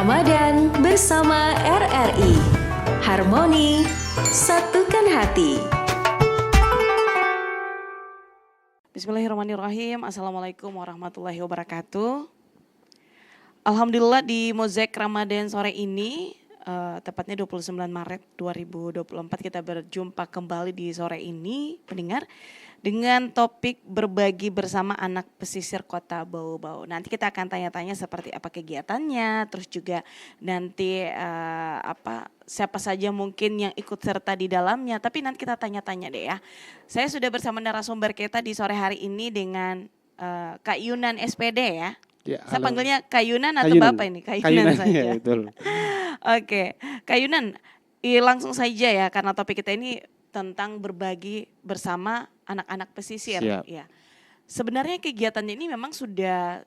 Ramadan bersama RRI. Harmoni, satukan hati. Bismillahirrahmanirrahim. Assalamualaikum warahmatullahi wabarakatuh. Alhamdulillah di Mozaik Ramadan sore ini, tepatnya 29 Maret 2024 kita berjumpa kembali di sore ini, pendengar, dengan topik berbagi bersama anak pesisir Kota Bau-Bau. Nanti kita akan tanya-tanya seperti apa kegiatannya, terus juga nanti siapa saja mungkin yang ikut serta di dalamnya. Tapi nanti kita tanya-tanya deh ya. Saya sudah bersama narasumber kita di sore hari ini dengan Kak Yunan SPD ya. Ya, Saya halo. panggilnya Kak Yunan atau Kayunan. Bapak ini? Kak Yunan saja. Ya, betul. Oke, Kak Yunan, langsung saja ya karena topik kita ini tentang berbagi bersama anak-anak pesisir. Siap. Ya. Sebenarnya kegiatannya ini memang sudah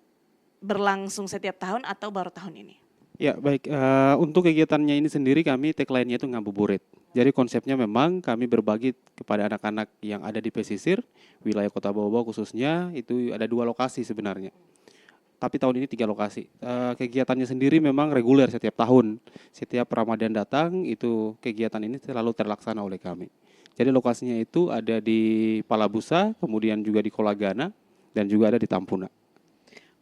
berlangsung setiap tahun atau baru tahun ini? Ya, baik. Untuk kegiatannya ini sendiri kami tagline-nya itu ngabuburit. Jadi konsepnya memang kami berbagi kepada anak-anak yang ada di pesisir, wilayah Kota Bau-Bau khususnya, itu ada 2 lokasi sebenarnya. Tapi tahun ini 3 lokasi. Kegiatannya sendiri memang reguler setiap tahun. Setiap Ramadan datang, itu kegiatan ini selalu terlaksana oleh kami. Jadi lokasinya itu ada di Palabusa, kemudian juga di Kolagana, dan juga ada di Tampuna.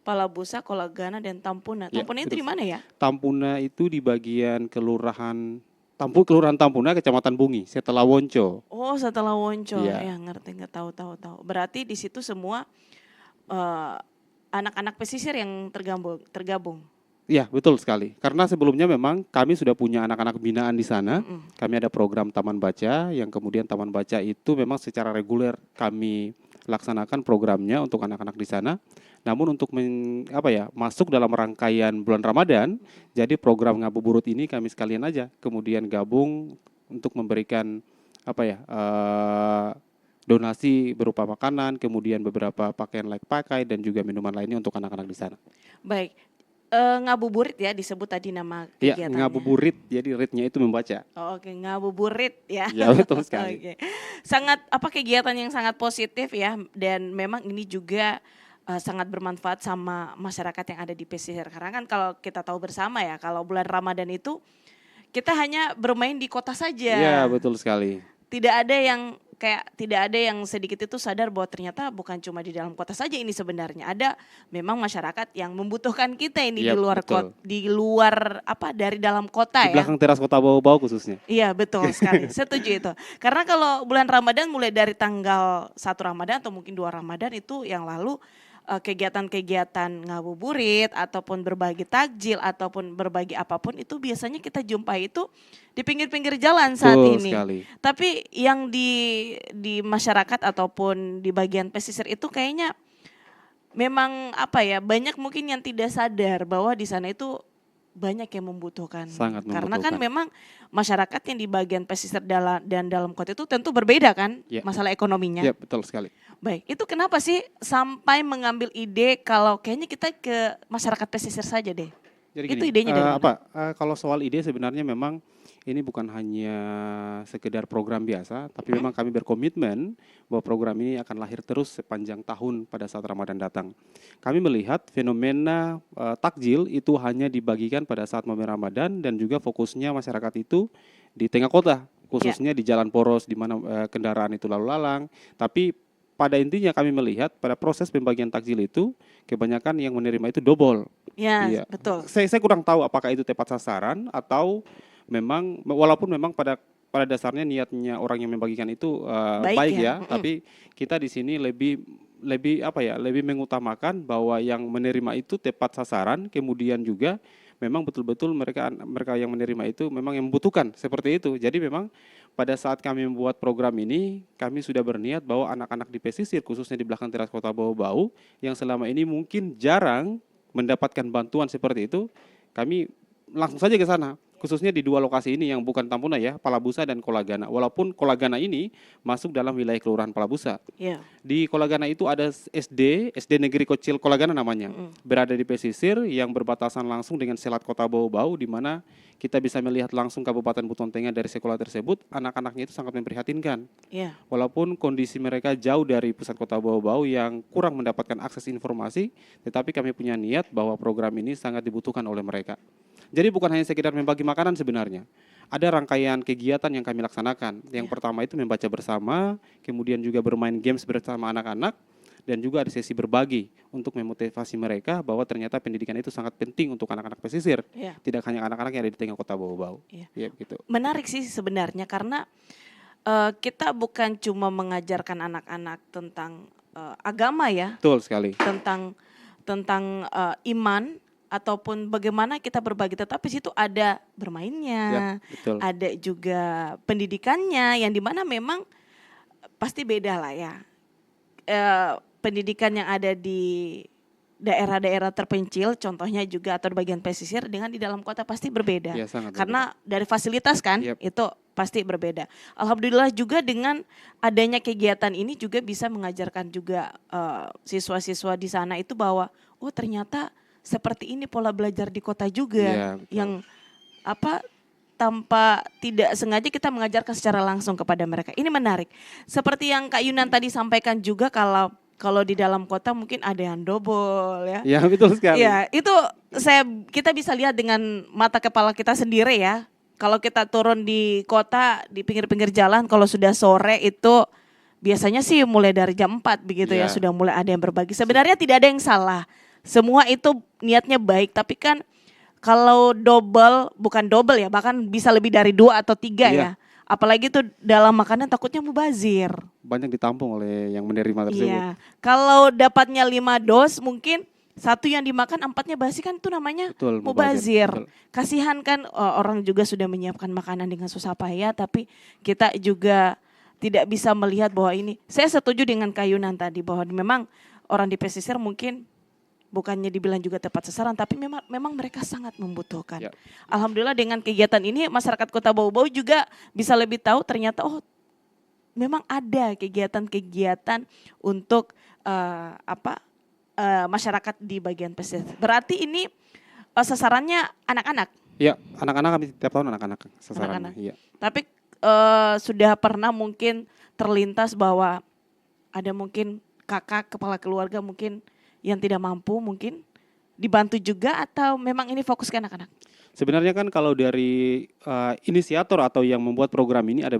Palabusa, Kolagana, dan Tampuna. Ya, Tampuna itu betul. di mana ya? Tampuna itu di bagian Kelurahan Tampuna, Kecamatan Bungi, setelah Wonco. Oh, setelah Wonco. Iya. Ya, ngerti, nggak tahu. Berarti di situ semua anak-anak pesisir yang tergabung. Ya, betul sekali. Karena sebelumnya memang kami sudah punya anak-anak binaan di sana. Kami ada program Taman Baca, yang kemudian Taman Baca itu memang secara reguler kami laksanakan programnya untuk anak-anak di sana. Namun untuk masuk dalam rangkaian bulan Ramadan, jadi program ngabuburit ini kami sekalian aja kemudian gabung untuk memberikan donasi berupa makanan, kemudian beberapa pakaian layak pakai dan juga minuman lainnya untuk anak-anak di sana. Baik, ngabuburit ya disebut tadi nama Ya, kegiatannya. ngabuburit, jadi ritnya itu membaca. Oh, oke, ngabuburit ya. Ya, betul sekali. Oke. Sangat kegiatan yang sangat positif ya, dan memang ini juga sangat bermanfaat sama masyarakat yang ada di pesisir. Karena kan kalau kita tahu bersama ya, kalau bulan Ramadan itu kita hanya bermain di kota saja. Ya, betul sekali. Tidak ada yang sedikit itu sadar bahwa ternyata bukan cuma di dalam kota saja ini sebenarnya. Ada memang masyarakat yang membutuhkan kita ini Yap, di luar betul. dari dalam kota Di ya. belakang teras Kota Bau-Bau khususnya. Iya, betul sekali, setuju itu. Karena kalau bulan Ramadan mulai dari tanggal 1 Ramadan atau mungkin 2 Ramadan itu yang lalu kegiatan-kegiatan ngabuburit ataupun berbagi takjil ataupun berbagi apapun itu biasanya kita jumpai itu di pinggir-pinggir jalan saat Betul ini. sekali. Tapi yang di masyarakat ataupun di bagian pesisir itu kayaknya memang banyak mungkin yang tidak sadar bahwa di sana itu banyak yang membutuhkan. Sangat Karena kan membutuhkan. memang masyarakat yang di bagian pesisir dan dalam kota itu tentu berbeda kan Ya. masalah ekonominya. Ya, betul sekali. Baik, itu kenapa sih sampai mengambil ide kalau kayaknya kita ke masyarakat pesisir saja deh? Jadi Itu gini, idenya dari mana? kalau soal ide sebenarnya memang ini bukan hanya sekedar program biasa, tapi memang kami berkomitmen bahwa program ini akan lahir terus sepanjang tahun pada saat Ramadan datang. Kami melihat fenomena takjil itu hanya dibagikan pada saat momen Ramadan dan juga fokusnya masyarakat itu di tengah kota, khususnya di jalan poros di mana kendaraan itu lalu lalang. Tapi pada intinya kami melihat pada proses pembagian takjil itu kebanyakan yang menerima itu double. Ya, Iya. betul. Saya kurang tahu apakah itu tepat sasaran atau memang walaupun memang pada dasarnya niatnya orang yang membagikan itu baik ya, tapi kita di sini lebih mengutamakan bahwa yang menerima itu tepat sasaran, kemudian juga memang betul-betul mereka yang menerima itu memang yang membutuhkan seperti itu. Jadi memang pada saat kami membuat program ini, kami sudah berniat bahwa anak-anak di pesisir khususnya di belakang teras Kota Bau-Bau yang selama ini mungkin jarang mendapatkan bantuan seperti itu, kami langsung saja ke sana. Khususnya di 2 lokasi ini yang bukan Tampuna ya, Palabusa dan Kolagana. Walaupun Kolagana ini masuk dalam wilayah Kelurahan Palabusa. Iya. Di Kolagana itu ada SD Negeri Kecil Kolagana namanya. Berada di pesisir yang berbatasan langsung dengan Selat Kota Bau-Bau, di mana kita bisa melihat langsung Kabupaten Buton Tengah dari sekolah tersebut. Anak-anaknya itu sangat memprihatinkan. Iya. Walaupun kondisi mereka jauh dari pusat Kota Bau-Bau yang kurang mendapatkan akses informasi, tetapi kami punya niat bahwa program ini sangat dibutuhkan oleh mereka. Jadi bukan hanya sekedar membagi makanan sebenarnya. Ada rangkaian kegiatan yang kami laksanakan. Yang pertama itu membaca bersama, kemudian juga bermain games bersama anak-anak, dan juga ada sesi berbagi untuk memotivasi mereka bahwa ternyata pendidikan itu sangat penting untuk anak-anak pesisir. Ya. Tidak hanya anak-anak yang ada di tengah kota Bau-Bau. Iya. Ya, gitu. Menarik sih sebenarnya karena kita bukan cuma mengajarkan anak-anak tentang agama ya, Betul sekali. tentang iman ataupun bagaimana kita berbagi, tetapi situ ada bermainnya, Ya, betul. ada juga pendidikannya yang dimana memang pasti beda lah ya. Pendidikan yang ada di daerah-daerah terpencil, contohnya juga atau di bagian pesisir dengan di dalam kota pasti berbeda. Ya, sangat Karena dari fasilitas kan Yep. itu pasti berbeda. Alhamdulillah juga dengan adanya kegiatan ini juga bisa mengajarkan juga siswa-siswa di sana itu bahwa oh ternyata seperti ini pola belajar di kota juga Iya, betul. yang tanpa tidak sengaja kita mengajarkan secara langsung kepada mereka. Ini menarik. Seperti yang Kak Yunan tadi sampaikan juga kalau di dalam kota mungkin ada yang double ya. Ya, betul sekali. Ya, itu kita bisa lihat dengan mata kepala kita sendiri ya. Kalau kita turun di kota di pinggir-pinggir jalan kalau sudah sore itu biasanya sih mulai dari jam 4 begitu ya Ya. sudah mulai ada yang berbagi. Sebenarnya tidak ada yang salah. Semua itu niatnya baik, tapi kan kalau bukan double ya, bahkan bisa lebih dari 2 atau 3 Iya. ya. Apalagi tuh dalam makanan takutnya mubazir. Banyak ditampung oleh yang menerima tersebut. Iya. Kalau dapatnya 5 dos mungkin satu yang dimakan 4-nya basi kan itu namanya Betul, mubazir. betul. Kasihan kan orang juga sudah menyiapkan makanan dengan susah payah tapi kita juga tidak bisa melihat bahwa ini. Saya setuju dengan Kak Yunan tadi bahwa memang orang di pesisir mungkin bukannya dibilang juga tepat sasaran, tapi memang mereka sangat membutuhkan. Ya. Alhamdulillah dengan kegiatan ini masyarakat Kota Bau-Bau juga bisa lebih tahu ternyata oh memang ada kegiatan-kegiatan untuk masyarakat di bagian pesisir. Berarti ini sasarannya anak-anak. Ya, anak-anak kami tiap tahun anak-anak sasarannya. Anak-anak. Iya. Tapi sudah pernah mungkin terlintas bahwa ada mungkin kakak kepala keluarga mungkin yang tidak mampu mungkin dibantu juga atau memang ini fokus ke anak-anak? Sebenarnya kan kalau dari inisiator atau yang membuat program ini ada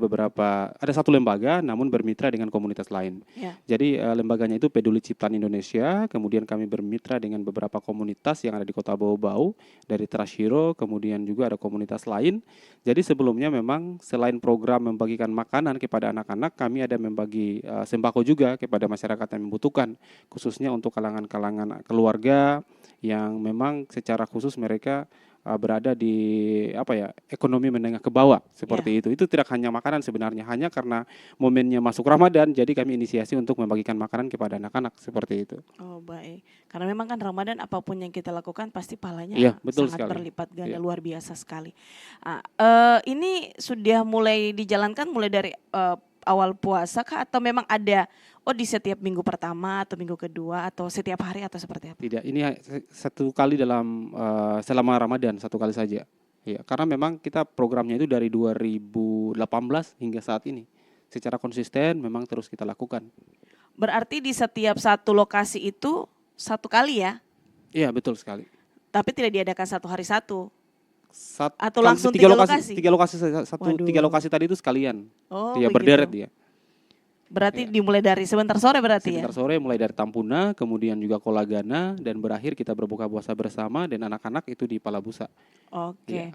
satu lembaga namun bermitra dengan komunitas lain. Ya. Jadi lembaganya itu Peduli Ciptaan Indonesia, kemudian kami bermitra dengan beberapa komunitas yang ada di Kota Bau-Bau, dari Trashiro, kemudian juga ada komunitas lain. Jadi sebelumnya memang selain program membagikan makanan kepada anak-anak, kami ada membagi sembako juga kepada masyarakat yang membutuhkan, khususnya untuk kalangan-kalangan keluarga yang memang secara khusus mereka berada di ekonomi menengah ke bawah seperti itu. Itu tidak hanya makanan sebenarnya, hanya karena momennya masuk Ramadan, jadi kami inisiasi untuk membagikan makanan kepada anak-anak seperti itu. Oh baik, karena memang kan Ramadan apapun yang kita lakukan pasti pahalanya Iya, betul sangat sekali. berlipat ganda, Iya. luar biasa sekali. Ini sudah mulai dijalankan mulai dari awal puasa kah atau memang ada di setiap minggu pertama atau minggu kedua atau setiap hari atau seperti apa? Tidak, ini satu kali dalam selama Ramadan, satu kali saja. Ya, karena memang kita programnya itu dari 2018 hingga saat ini. Secara konsisten memang terus kita lakukan. Berarti di setiap satu lokasi itu satu kali ya, Iya, betul sekali. tapi tidak diadakan satu hari satu. Atau Kan langsung tiga lokasi? Tiga lokasi Waduh. tiga lokasi tadi itu sekalian. Oh Dia begitu. berderet dia. Berarti dimulai dari sebentar sore berarti Sebentar ya? sore mulai dari Tampuna, kemudian juga Kolagana, dan berakhir kita berbuka puasa bersama dan anak-anak itu di Palabusa. Oke.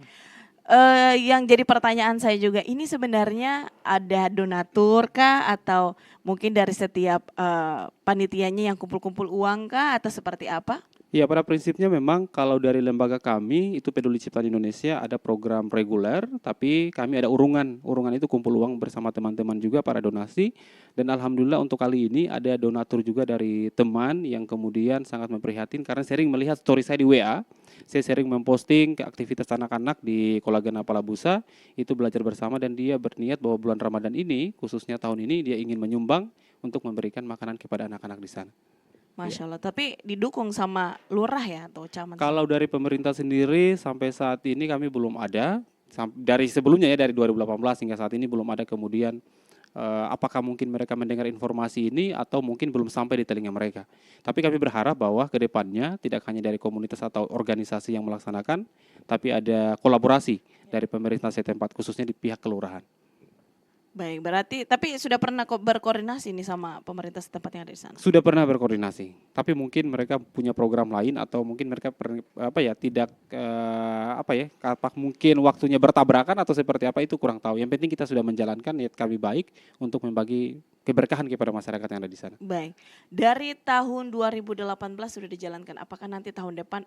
Iya. Yang jadi pertanyaan saya juga, ini sebenarnya ada donatur kah atau mungkin dari setiap panitianya yang kumpul-kumpul uang kah atau seperti apa? Ya, pada prinsipnya memang kalau dari lembaga kami itu Peduli Ciptaan Indonesia ada program reguler, tapi kami ada urungan. Urungan itu kumpul uang bersama teman-teman juga para donasi. Dan alhamdulillah untuk kali ini ada donatur juga dari teman yang kemudian sangat memprihatin karena sering melihat story saya di WA. Saya sering memposting ke aktivitas anak-anak di Kolagana Palabusa, itu belajar bersama dan dia berniat bahwa bulan Ramadan ini, khususnya tahun ini dia ingin menyumbang untuk memberikan makanan kepada anak-anak di sana. Masya Allah, tapi didukung sama lurah ya atau camat? Kalau dari pemerintah sendiri sampai saat ini kami belum ada. Dari sebelumnya ya dari 2018 hingga saat ini belum ada kemudian apakah mungkin mereka mendengar informasi ini atau mungkin belum sampai di telinga mereka. Tapi kami berharap bahwa ke depannya tidak hanya dari komunitas atau organisasi yang melaksanakan, tapi ada kolaborasi dari pemerintah setempat khususnya di pihak kelurahan. Baik, berarti tapi sudah pernah berkoordinasi nih sama pemerintah setempat yang ada di sana? Sudah pernah berkoordinasi, tapi mungkin mereka punya program lain atau mungkin mereka tidak mungkin waktunya bertabrakan atau seperti apa itu kurang tahu. Yang penting kita sudah menjalankan niat kami baik untuk membagi keberkahan kepada masyarakat yang ada di sana. Baik, dari tahun 2018 sudah dijalankan, apakah nanti tahun depan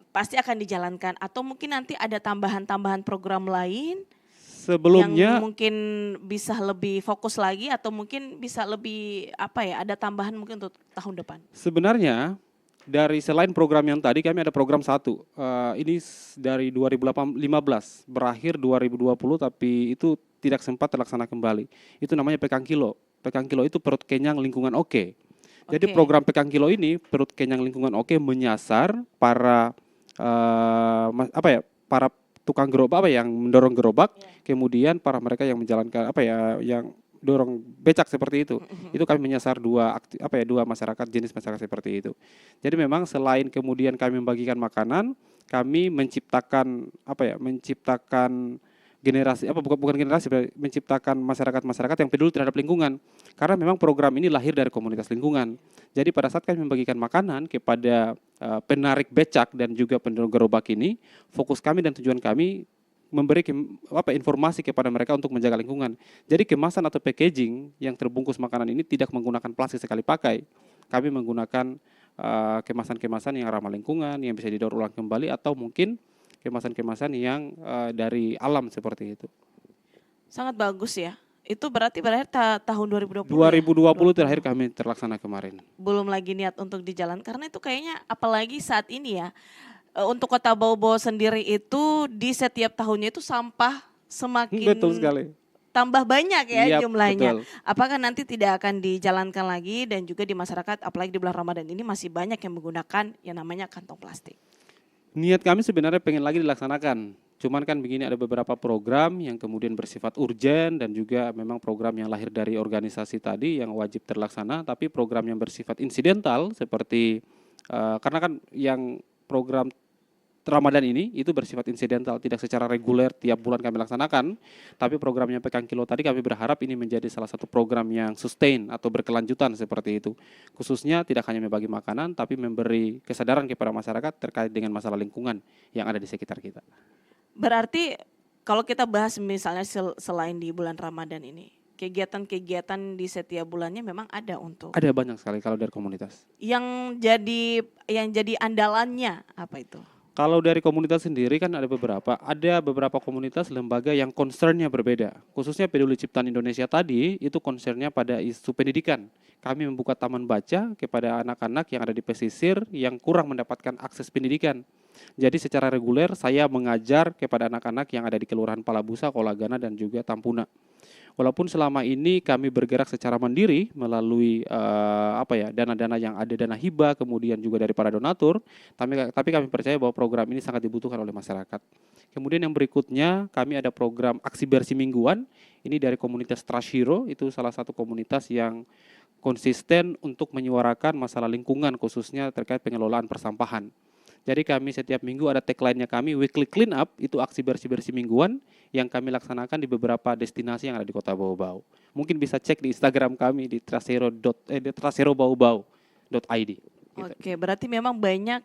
pasti akan dijalankan atau mungkin nanti ada tambahan-tambahan program lain Sebelumnya yang mungkin bisa lebih fokus lagi atau mungkin bisa lebih ada tambahan mungkin untuk tahun depan? sebenarnya dari selain program yang tadi kami ada program satu. Ini dari 2015 berakhir 2020 tapi itu tidak sempat terlaksana kembali. Itu namanya Pekang Kilo. Pekang Kilo itu perut kenyang lingkungan oke. Jadi Oke. program Pekang Kilo ini perut kenyang lingkungan oke menyasar para para tukang gerobak yang mendorong gerobak, kemudian para mereka yang menjalankan yang dorong becak seperti itu. Itu kami menyasar dua masyarakat, jenis masyarakat seperti itu. Jadi memang selain kemudian kami membagikan makanan, kami menciptakan generasi bukan generasi, menciptakan masyarakat yang peduli terhadap lingkungan. Karena memang program ini lahir dari komunitas lingkungan. Jadi pada saat kami membagikan makanan kepada penarik becak dan juga pendorong gerobak ini, fokus kami dan tujuan kami memberi informasi kepada mereka untuk menjaga lingkungan. Jadi kemasan atau packaging yang terbungkus makanan ini tidak menggunakan plastik sekali pakai. Kami menggunakan kemasan-kemasan yang ramah lingkungan, yang bisa didaur ulang kembali atau mungkin kemasan-kemasan yang dari alam seperti itu. Sangat bagus ya. Itu berarti berakhir tahun 2020 2020 ya? terakhir kami terlaksana kemarin. Belum lagi niat untuk dijalan karena itu kayaknya apalagi saat ini ya. Untuk Kota Bau-Bau sendiri itu di setiap tahunnya itu sampah semakin Betul sekali. tambah banyak ya Iya, jumlahnya. betul. Apakah nanti tidak akan dijalankan lagi dan juga di masyarakat apalagi di bulan Ramadan ini masih banyak yang menggunakan yang namanya kantong plastik? Niat kami sebenarnya pengen lagi dilaksanakan. Cuman kan begini, ada beberapa program yang kemudian bersifat urgen dan juga memang program yang lahir dari organisasi tadi yang wajib terlaksana, tapi program yang bersifat insidental seperti karena kan yang program Ramadan ini itu bersifat insidental, tidak secara reguler tiap bulan kami laksanakan, tapi programnya Pekang Kilo tadi kami berharap ini menjadi salah satu program yang sustain atau berkelanjutan seperti itu. Khususnya tidak hanya membagi makanan, tapi memberi kesadaran kepada masyarakat terkait dengan masalah lingkungan yang ada di sekitar kita. Berarti kalau kita bahas misalnya selain di bulan Ramadan ini, kegiatan-kegiatan di setiap bulannya memang ada untuk Ada banyak sekali kalau dari komunitas. yang jadi andalannya apa itu? Kalau dari komunitas sendiri kan ada beberapa komunitas lembaga yang concernnya berbeda. Khususnya Peduli Ciptaan Indonesia tadi itu concernnya pada isu pendidikan. Kami membuka taman baca kepada anak-anak yang ada di pesisir yang kurang mendapatkan akses pendidikan. Jadi secara reguler saya mengajar kepada anak-anak yang ada di Kelurahan Palabusa, Kolagana dan juga Tampuna. Walaupun selama ini kami bergerak secara mandiri melalui dana-dana yang ada, dana hibah, kemudian juga dari para donatur, tapi kami percaya bahwa program ini sangat dibutuhkan oleh masyarakat. Kemudian yang berikutnya kami ada program aksi bersih mingguan, ini dari komunitas Trash Hero, itu salah satu komunitas yang konsisten untuk menyuarakan masalah lingkungan khususnya terkait pengelolaan persampahan. Jadi kami setiap minggu ada tagline-nya kami, Weekly Clean Up, itu aksi bersih-bersih mingguan yang kami laksanakan di beberapa destinasi yang ada di Kota Bau-Bau. Mungkin bisa cek di Instagram kami di traserobaubau.id. Gitu. Oke, berarti memang banyak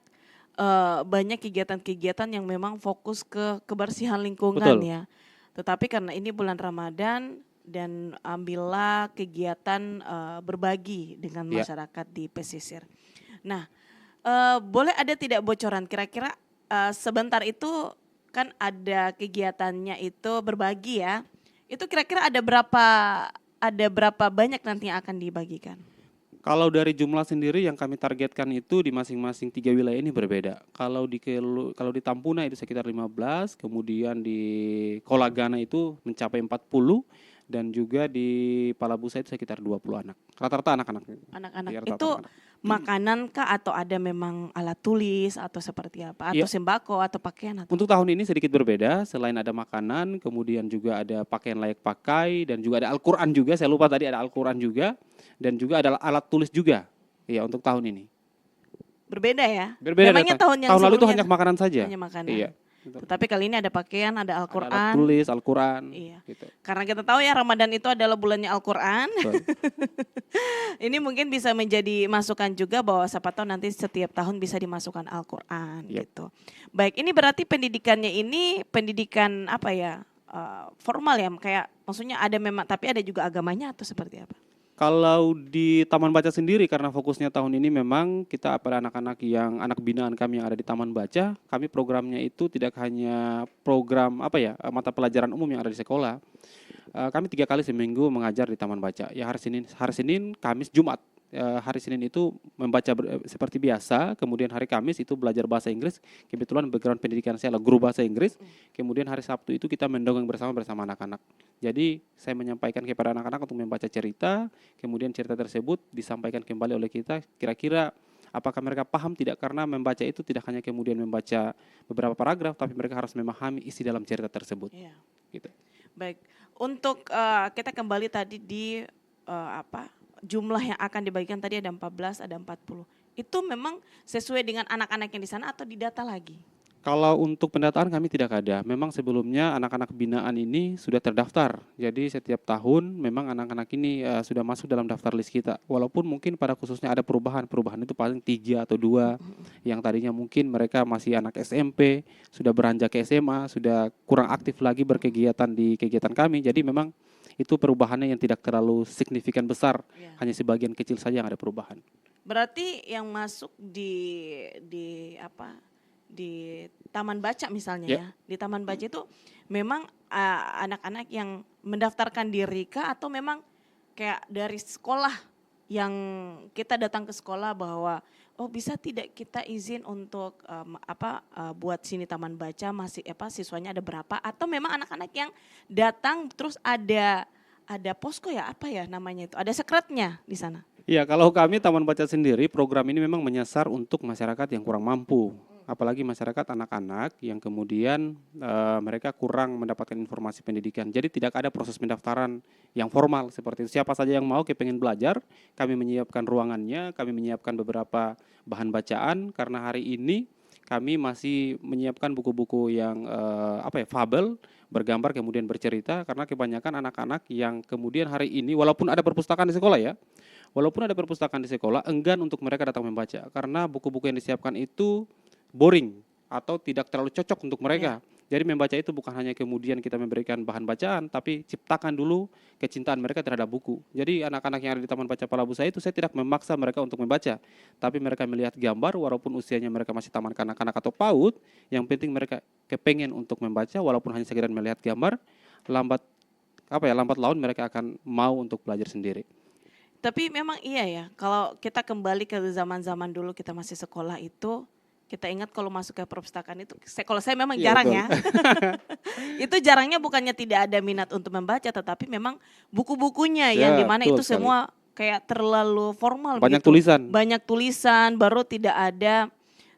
kegiatan-kegiatan yang memang fokus ke kebersihan lingkungan. Betul. Ya. Tetapi karena ini bulan Ramadan dan ambillah kegiatan berbagi dengan masyarakat di pesisir. Nah, boleh ada tidak bocoran kira-kira sebentar itu kan ada kegiatannya itu berbagi ya. Itu kira-kira ada berapa banyak nanti yang akan dibagikan? Kalau dari jumlah sendiri yang kami targetkan itu di masing-masing 3 wilayah ini berbeda. Kalau di Tampuna itu sekitar 15, kemudian di Kolagana itu mencapai 40 dan juga di Palabusa itu sekitar 20 anak. Rata-rata anak-anak. Anak-anak Rata-rata itu anak-anak. makanan kah atau ada memang alat tulis atau seperti apa? Atau Iya. sembako atau pakaian atau? Untuk tahun ini sedikit berbeda, selain ada makanan, kemudian juga ada pakaian layak pakai, dan juga ada Al-Quran juga, saya lupa tadi ada Al-Quran juga, dan juga ada alat tulis juga, ya untuk tahun ini. Berbeda ya? Berbeda Memangnya dengan tahun yang lalu itu sebelumnya hanya makanan saja. hanya makanan. Iya. Tetapi kali ini ada pakaian, ada Ada alat Al-Quran. tulis, Al-Quran, Iya. gitu. Karena kita tahu ya Ramadan itu adalah bulannya Al-Quran. Betul. Ini mungkin bisa menjadi masukan juga bahwa siapa tahu nanti setiap tahun bisa dimasukkan Al-Quran Yep. gitu. Baik, ini berarti pendidikannya ini pendidikan apa ya, formal ya, kayak maksudnya ada memang tapi ada juga agamanya atau seperti apa? Kalau di Taman Baca sendiri, karena fokusnya tahun ini memang kita pada anak-anak yang anak binaan kami yang ada di Taman Baca, kami programnya itu tidak hanya program mata pelajaran umum yang ada di sekolah. Kami 3 kali seminggu mengajar di Taman Baca. Ya hari Senin, Kamis, Jumat. Hari Senin itu membaca seperti biasa, kemudian hari Kamis itu belajar bahasa Inggris. Kebetulan background pendidikan saya adalah guru bahasa Inggris. Kemudian hari Sabtu itu kita mendongeng bersama anak-anak. Jadi saya menyampaikan kepada anak-anak untuk membaca cerita, kemudian cerita tersebut disampaikan kembali oleh kita. Kira-kira apakah mereka paham tidak? Karena membaca itu tidak hanya kemudian membaca beberapa paragraf, tapi mereka harus memahami isi dalam cerita tersebut. Iya. Gitu. Baik, untuk kita kembali tadi di jumlah yang akan dibagikan tadi ada 14, ada 40. Itu memang sesuai dengan anak-anak yang di sana atau didata lagi? Kalau untuk pendataan kami tidak ada. Memang sebelumnya anak-anak binaan ini sudah terdaftar. Jadi setiap tahun memang anak-anak ini sudah masuk dalam daftar list kita. Walaupun mungkin pada khususnya ada perubahan. Perubahan itu paling 3 atau 2. Yang tadinya mungkin mereka masih anak SMP, sudah beranjak ke SMA, sudah kurang aktif lagi berkegiatan di kegiatan kami. Jadi memang itu perubahannya yang tidak terlalu signifikan besar. Ya. Hanya sebagian kecil saja yang ada perubahan. Berarti yang masuk di Taman Baca misalnya Ya. ya, di Taman Baca itu memang anak-anak yang mendaftarkan diri kah atau memang kayak dari sekolah yang kita datang ke sekolah bahwa bisa tidak kita izin untuk buat sini Taman Baca masih siswanya ada berapa atau memang anak-anak yang datang terus ada posko ya namanya itu ada sekretnya di sana. Iya, kalau kami Taman Baca sendiri, program ini memang menyasar untuk masyarakat yang kurang mampu. Apalagi masyarakat anak-anak yang kemudian mereka kurang mendapatkan informasi pendidikan. Jadi tidak ada proses pendaftaran yang formal seperti itu. Siapa saja yang mau kepengen belajar, kami menyiapkan ruangannya, kami menyiapkan beberapa bahan bacaan. Karena hari ini kami masih menyiapkan buku-buku yang fabel, bergambar kemudian bercerita. Karena kebanyakan anak-anak yang kemudian hari ini, walaupun ada perpustakaan di sekolah ya, walaupun ada perpustakaan di sekolah, enggan untuk mereka datang membaca. Karena buku-buku yang disiapkan itu boring atau tidak terlalu cocok untuk mereka. Jadi membaca itu bukan hanya kemudian kita memberikan bahan bacaan, tapi ciptakan dulu kecintaan mereka terhadap buku. Jadi anak-anak yang ada di Taman Baca Palabusa itu saya tidak memaksa mereka untuk membaca, tapi mereka melihat gambar walaupun usianya mereka masih taman kanak-kanak atau PAUD, yang penting mereka kepengen untuk membaca walaupun hanya sekedar melihat gambar, lambat laun mereka akan mau untuk belajar sendiri. Tapi memang iya ya, kalau kita kembali ke zaman-zaman dulu kita masih sekolah itu, kita ingat kalau masuk ke perpustakaan itu, kalau saya memang jarang betul. ya. Itu jarangnya bukannya tidak ada minat untuk membaca, tetapi memang buku-bukunya yang dimana betul itu sekali. semua kayak terlalu formal. Banyak begitu. tulisan. Banyak tulisan, baru tidak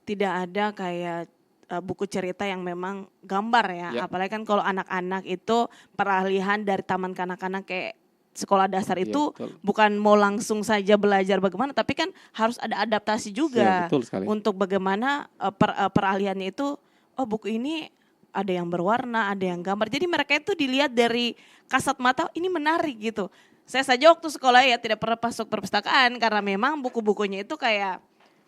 ada kayak buku cerita yang memang gambar ya. Ya. Apalagi kan kalau anak-anak itu peralihan dari taman kanak-kanak kayak sekolah dasar Iya, itu betul. bukan mau langsung saja belajar bagaimana, tapi kan harus ada adaptasi Ya, juga betul sekali. untuk bagaimana peralihannya itu. Buku ini ada yang berwarna, ada yang gambar. Jadi mereka itu dilihat dari kasat mata, ini menarik gitu. Saya saja waktu sekolah ya tidak pernah masuk perpustakaan karena memang buku-bukunya itu kayak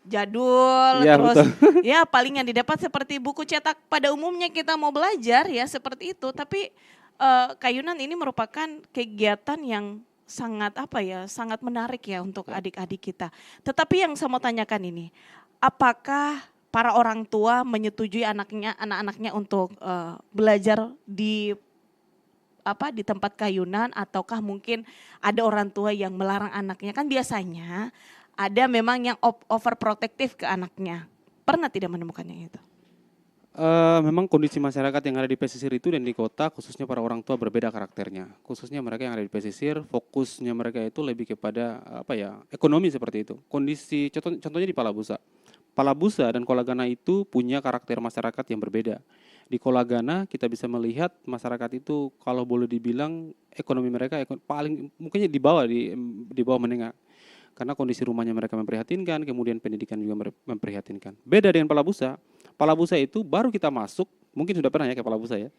jadul, Ya, terus betul. ya paling yang didapat seperti buku cetak pada umumnya kita mau belajar ya seperti itu. Tapi Kayunan ini merupakan kegiatan yang sangat sangat menarik ya untuk adik-adik kita. Tetapi yang saya mau tanyakan ini, apakah para orang tua menyetujui anak-anaknya untuk belajar di tempat Kayunan, ataukah mungkin ada orang tua yang melarang anaknya? Kan biasanya ada memang yang overprotective ke anaknya. Pernah tidak menemukan yang itu? Memang kondisi masyarakat yang ada di pesisir itu dan di kota khususnya para orang tua berbeda karakternya. Khususnya mereka yang ada di pesisir, fokusnya mereka itu lebih kepada apa ya, ekonomi seperti itu. Kondisi contohnya di Palabusa. Palabusa dan Kolagana itu punya karakter masyarakat yang berbeda. Di Kolagana kita bisa melihat masyarakat itu kalau boleh dibilang ekonomi mereka paling mungkin di bawah menengah. Karena kondisi rumahnya mereka memprihatinkan, kemudian pendidikan juga memprihatinkan. Beda dengan Palabusa. Palabusa itu baru kita masuk, mungkin sudah pernah ya ke Palabusa ya.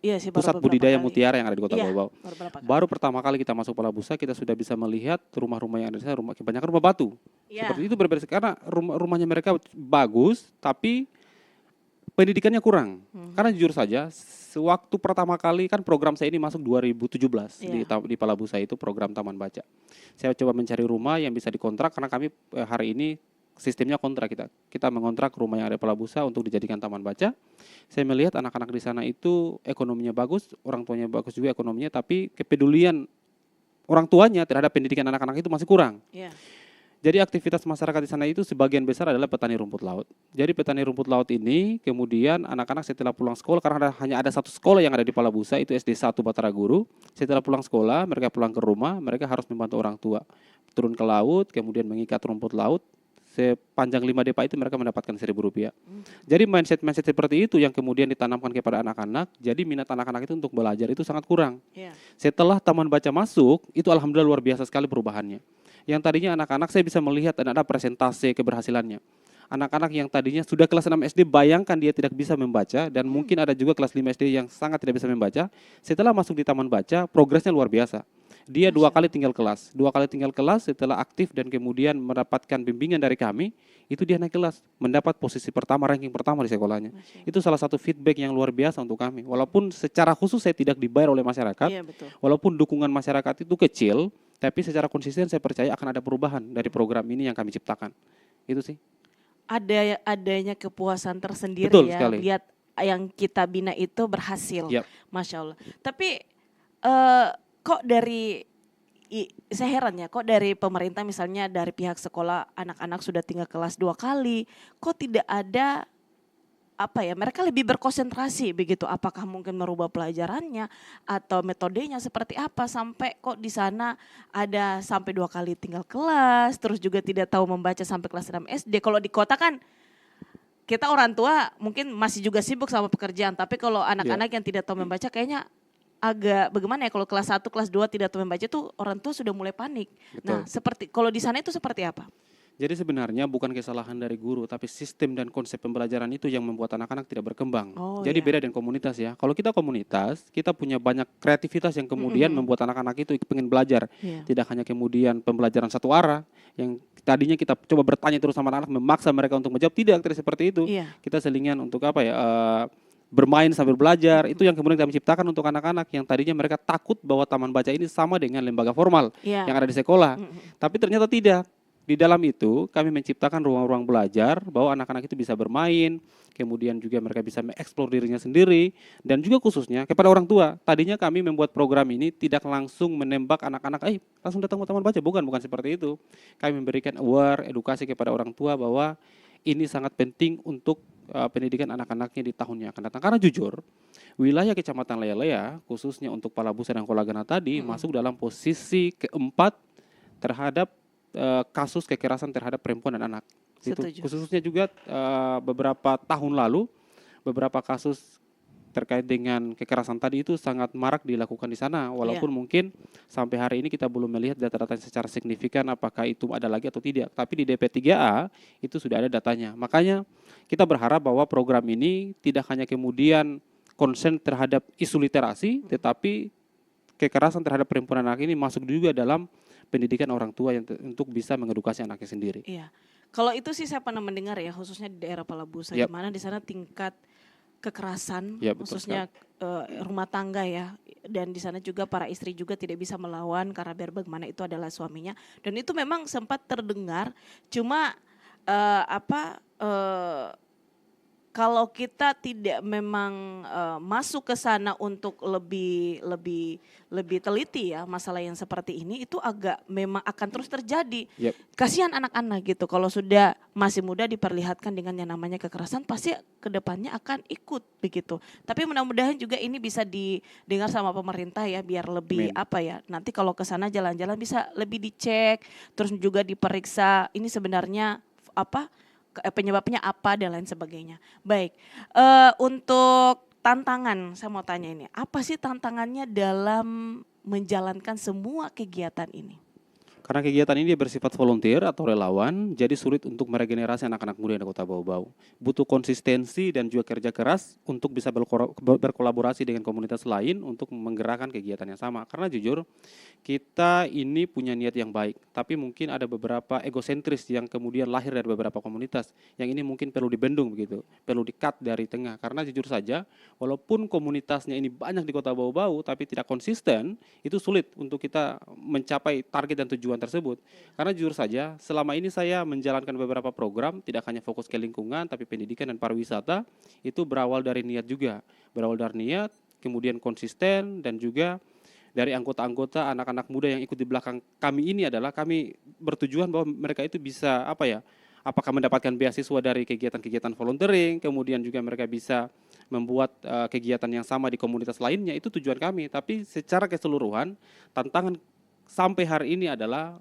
Iya sih, baru Pusat beberapa budidaya kali. mutiara yang ada di Kota Iya, Bau. baru beberapa kali. Baru pertama kali kita masuk Palabusa, kita sudah bisa melihat rumah-rumah yang ada di sana, kebanyakan rumah batu. Iya. Seperti itu berbeda karena rumahnya mereka bagus, tapi pendidikannya kurang. Karena jujur saja, sewaktu pertama kali kan program saya ini masuk 2017 di Palabusa itu program Taman Baca. Saya coba mencari rumah yang bisa dikontrak karena kami hari ini sistemnya kontrak kita mengontrak rumah yang ada di Palabusa untuk dijadikan taman baca. Saya melihat anak-anak di sana itu ekonominya bagus, orang tuanya bagus juga ekonominya, tapi kepedulian orang tuanya terhadap pendidikan anak-anak itu masih kurang. Iya. Jadi aktivitas masyarakat di sana itu sebagian besar adalah petani rumput laut. Jadi petani rumput laut ini kemudian anak-anak setelah pulang sekolah, karena hanya ada satu sekolah yang ada di Palabusa, itu SD 1 Batara Guru. Setelah pulang sekolah, mereka pulang ke rumah, mereka harus membantu orang tua. Turun ke laut, kemudian mengikat rumput laut. Sepanjang 5 depa itu mereka mendapatkan Rp1.000. Jadi mindset seperti itu yang kemudian ditanamkan kepada anak-anak. Jadi minat anak-anak itu untuk belajar itu sangat kurang. Iya. Setelah Taman Baca masuk, itu alhamdulillah luar biasa sekali perubahannya. Yang tadinya anak-anak saya bisa melihat ada presentase keberhasilannya. Anak-anak yang tadinya sudah kelas 6 SD, bayangkan dia tidak bisa membaca, dan mungkin ada juga kelas 5 SD yang sangat tidak bisa membaca. Setelah masuk di Taman Baca, progresnya luar biasa. Dia 2 kali tinggal kelas. 2 kali tinggal kelas setelah aktif dan kemudian mendapatkan bimbingan dari kami, itu dia naik kelas, mendapat posisi pertama, ranking pertama di sekolahnya. Itu salah satu feedback yang luar biasa untuk kami. Walaupun secara khusus saya tidak dibayar oleh masyarakat, Iya, betul. walaupun dukungan masyarakat itu kecil, tapi secara konsisten saya percaya akan ada perubahan dari program ini yang kami ciptakan. Itu sih. Adanya kepuasan tersendiri Betul ya, sekali. lihat yang kita bina itu berhasil. Yap. Masya Allah. Tapi kok saya heran ya, kok dari pemerintah misalnya dari pihak sekolah anak-anak sudah tinggal kelas 2 kali, kok tidak ada mereka lebih berkonsentrasi begitu, apakah mungkin merubah pelajarannya atau metodenya seperti apa sampai kok di sana ada sampai 2 kali tinggal kelas, terus juga tidak tahu membaca sampai kelas 6 SD. Kalau di kota kan kita orang tua mungkin masih juga sibuk sama pekerjaan, tapi kalau anak-anak yang tidak tahu membaca kayaknya agak bagaimana ya, kalau kelas 1, kelas 2 tidak tahu membaca tuh orang tua sudah mulai panik. Betul. Nah, kalau di sana itu seperti apa? Jadi sebenarnya bukan kesalahan dari guru, tapi sistem dan konsep pembelajaran itu yang membuat anak-anak tidak berkembang. Oh, Jadi iya. beda dengan komunitas ya. Kalau kita komunitas, kita punya banyak kreativitas yang kemudian membuat anak-anak itu pengen belajar. Iya. Tidak hanya kemudian pembelajaran satu arah, yang tadinya kita coba bertanya terus sama anak-anak, memaksa mereka untuk menjawab, tidak seperti itu. Iya. Kita selingan untuk bermain sambil belajar, itu yang kemudian kami ciptakan untuk anak-anak yang tadinya mereka takut bahwa taman baca ini sama dengan lembaga formal Iya. yang ada di sekolah. Tapi ternyata tidak. Di dalam itu kami menciptakan ruang-ruang belajar bahwa anak-anak itu bisa bermain, kemudian juga mereka bisa mengeksplor dirinya sendiri, dan juga khususnya kepada orang tua. Tadinya kami membuat program ini tidak langsung menembak anak-anak, langsung datang ke taman baca, bukan seperti itu. Kami memberikan edukasi kepada orang tua bahwa ini sangat penting untuk pendidikan anak-anaknya di tahun yang akan datang. Karena jujur, wilayah Kecamatan Lelea, khususnya untuk Palabusa dan Kolagana tadi, masuk dalam posisi keempat terhadap kasus kekerasan terhadap perempuan dan anak. Itu khususnya juga beberapa tahun lalu, beberapa kasus terkait dengan kekerasan tadi itu sangat marak dilakukan di sana. Walaupun mungkin sampai hari ini kita belum melihat data-data secara signifikan apakah itu ada lagi atau tidak. Tapi di DP3A itu sudah ada datanya. Makanya kita berharap bahwa program ini tidak hanya kemudian konsen terhadap isu literasi, tetapi kekerasan terhadap perempuan dan anak ini masuk juga dalam pendidikan orang tua yang untuk bisa mengedukasi anaknya sendiri. Iya. Kalau itu sih saya pernah mendengar ya, khususnya di daerah Palabusa, di mana di sana tingkat kekerasan, khususnya rumah tangga ya, dan di sana juga para istri juga tidak bisa melawan karena biar bagaimana itu adalah suaminya, dan itu memang sempat terdengar, cuma kalau kita tidak memang masuk ke sana untuk lebih teliti ya masalah yang seperti ini, itu agak memang akan terus terjadi. Yep. Kasihan anak-anak gitu kalau sudah masih muda diperlihatkan dengan yang namanya kekerasan, pasti kedepannya akan ikut begitu. Tapi mudah-mudahan juga ini bisa didengar sama pemerintah ya, biar lebih nanti kalau ke sana jalan-jalan bisa lebih dicek, terus juga diperiksa ini sebenarnya penyebabnya apa dan lain sebagainya. Baik, untuk tantangan saya mau tanya ini, apa sih tantangannya dalam menjalankan semua kegiatan ini? Karena kegiatan ini dia bersifat volunteer atau relawan, jadi sulit untuk meregenerasi anak-anak muda di Kota Bau-Bau. Butuh konsistensi dan juga kerja keras untuk bisa berkolaborasi dengan komunitas lain untuk menggerakkan kegiatan yang sama. Karena jujur, kita ini punya niat yang baik, tapi mungkin ada beberapa egosentris yang kemudian lahir dari beberapa komunitas, yang ini mungkin perlu dibendung begitu, perlu di-cut dari tengah. Karena jujur saja, walaupun komunitasnya ini banyak di Kota Bau-Bau, tapi tidak konsisten, itu sulit untuk kita mencapai target dan tujuan tersebut. Karena jujur saja, selama ini saya menjalankan beberapa program, tidak hanya fokus ke lingkungan, tapi pendidikan dan pariwisata, itu berawal dari niat juga. Berawal dari niat, kemudian konsisten, dan juga dari anggota-anggota anak-anak muda yang ikut di belakang kami ini adalah kami bertujuan bahwa mereka itu bisa apakah mendapatkan beasiswa dari kegiatan-kegiatan volunteering, kemudian juga mereka bisa membuat kegiatan yang sama di komunitas lainnya, itu tujuan kami. Tapi secara keseluruhan, tantangan sampai hari ini adalah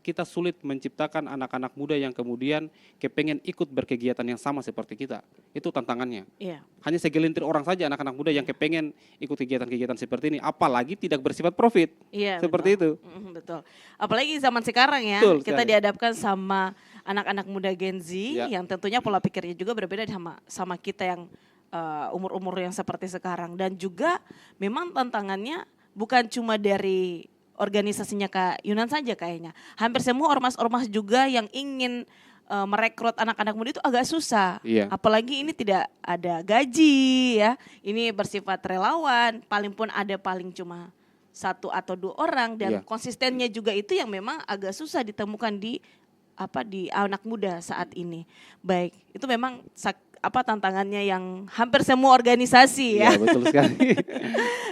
kita sulit menciptakan anak-anak muda yang kemudian kepengen ikut berkegiatan yang sama seperti kita. Itu tantangannya. Iya. Hanya segelintir orang saja anak-anak muda yang kepengen ikut kegiatan-kegiatan seperti ini, apalagi tidak bersifat profit. Iya, seperti betul. itu. Betul. Apalagi zaman sekarang ya, Betul kita sekali. dihadapkan sama anak-anak muda Gen Z Ya. yang tentunya pola pikirnya juga berbeda sama kita yang umur-umur yang seperti sekarang. Dan juga memang tantangannya bukan cuma dari organisasinya Kak Yunan saja kayaknya. Hampir semua ormas-ormas juga yang ingin merekrut anak-anak muda itu agak susah. Iya. Apalagi ini tidak ada gaji ya. Ini bersifat relawan, paling cuma 1 atau 2 orang dan Iya. konsistennya juga itu yang memang agak susah ditemukan di anak muda saat ini. Baik, itu memang tantangannya yang hampir semua organisasi ya. Iya, betul sekali.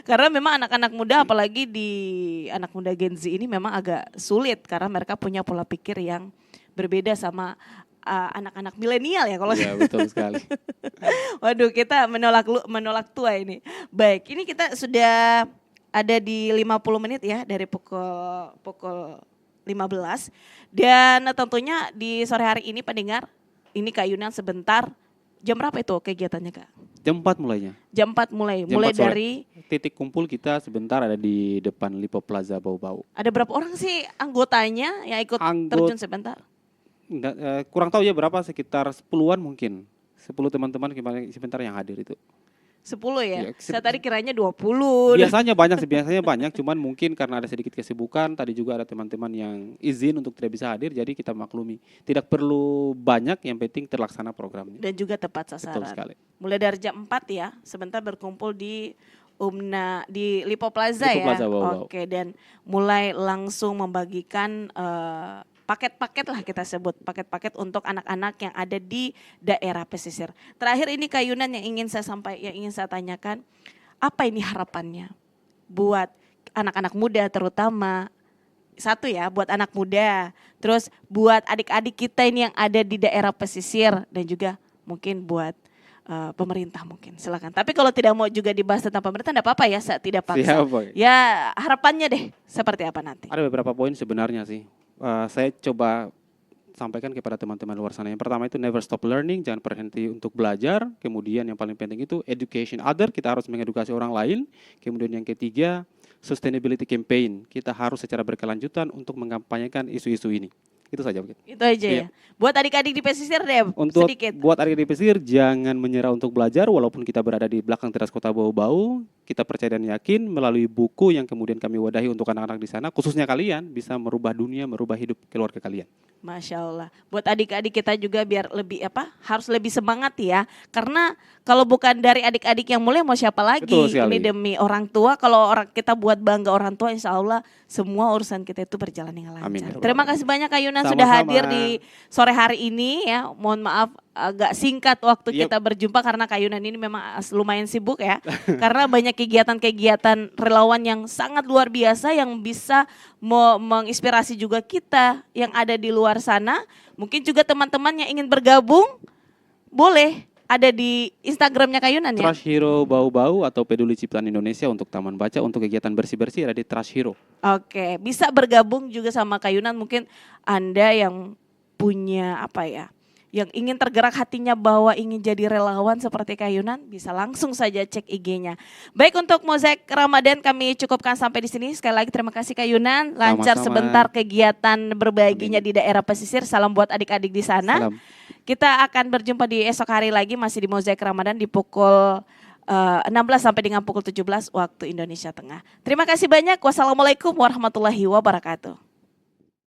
Karena memang anak-anak muda apalagi di anak muda Gen Z ini memang agak sulit karena mereka punya pola pikir yang berbeda sama anak-anak milenial ya kalau. Iya, betul sekali. Waduh, kita menolak tua ini. Baik, ini kita sudah ada di 50 menit ya dari pukul 15 dan tentunya di sore hari ini pendengar, ini Kak Yunan sebentar. Jam berapa itu kegiatannya Kak? Jam 4 mulainya. Jam 4 mulai. Jam Mulai 4 sore. dari Titik kumpul kita sebentar ada di depan Lipo Plaza Bau-Bau. ada berapa orang sih anggotanya yang ikut terjun sebentar? Kurang tahu ya berapa, sekitar 10-an mungkin. 10 teman-teman kemarin sebentar yang hadir itu. 10 ya? Iya, Saya tadi kiranya 20. Biasanya banyak, cuman mungkin karena ada sedikit kesibukan, tadi juga ada teman-teman yang izin untuk tidak bisa hadir, jadi kita maklumi. Tidak perlu banyak, yang penting terlaksana programnya. Dan juga tepat Betul sasaran. sekali. Mulai dari jam 4 ya, sebentar berkumpul di di Lipo Plaza Lipo ya. Plaza Bau-Bau. Oke, dan mulai langsung membagikan paket-paket lah kita sebut, paket-paket untuk anak-anak yang ada di daerah pesisir. Terakhir ini Kak Yunan yang ingin saya tanyakan, apa ini harapannya buat anak-anak muda terutama, satu ya buat anak muda, terus buat adik-adik kita ini yang ada di daerah pesisir dan juga mungkin buat pemerintah mungkin, silakan. Tapi kalau tidak mau juga dibahas tentang pemerintah, tidak apa-apa ya, saya tidak paksa. Siap, Boy. Ya harapannya deh, seperti apa nanti? Ada beberapa poin sebenarnya sih. Saya coba sampaikan kepada teman-teman luar sana. Yang pertama itu never stop learning, jangan berhenti untuk belajar. Kemudian yang paling penting itu education other, kita harus mengedukasi orang lain. Kemudian yang ketiga, sustainability campaign, kita harus secara berkelanjutan untuk mengampanyekan isu-isu ini. Itu saja. Itu aja Iya. ya. Buat adik-adik di pesisir deh Untuk sedikit. buat adik di pesisir, jangan menyerah untuk belajar walaupun kita berada di belakang teras Kota Bau-Bau. Kita percaya dan yakin melalui buku yang kemudian kami wadahi untuk anak-anak di sana, khususnya kalian bisa merubah dunia, merubah hidup keluarga kalian. Masya Allah. Buat adik-adik kita juga biar lebih harus lebih semangat ya. Karena kalau bukan dari adik-adik yang mulai mau siapa lagi? Betul sekali. Ini demi orang tua. Kalau kita buat bangga orang tua, insya Allah semua urusan kita itu berjalan dengan lancar. Amin. Terima kasih banyak Kak Yunan Sama-sama. sudah hadir di sore hari ini ya. Mohon maaf agak singkat waktu Yep. kita berjumpa karena Kayunan ini memang lumayan sibuk ya. Karena banyak kegiatan-kegiatan relawan yang sangat luar biasa yang bisa menginspirasi juga kita yang ada di luar sana. Mungkin juga teman-teman yang ingin bergabung boleh ada di Instagramnya Kayunan ya. Trash Hero Bau-Bau atau Peduli Ciptaan Indonesia untuk Taman Baca, untuk kegiatan bersih-bersih ada di Trash Hero. Oke, bisa bergabung juga sama Kayunan. Mungkin Anda yang punya apa ya, yang ingin tergerak hatinya bahwa ingin jadi relawan seperti Kayunan, bisa langsung saja cek IG-nya. Baik, untuk Mozaik Ramadan kami cukupkan sampai di sini. Sekali lagi terima kasih Kayunan. Lancar Sama-sama. sebentar kegiatan berbaginya Amin. di daerah pesisir. Salam buat adik-adik di sana. Salam. Kita akan berjumpa di esok hari lagi masih di Mozaik Ramadan di pukul 16 sampai dengan pukul 17 waktu Indonesia Tengah. Terima kasih banyak. Wassalamualaikum warahmatullahi wabarakatuh.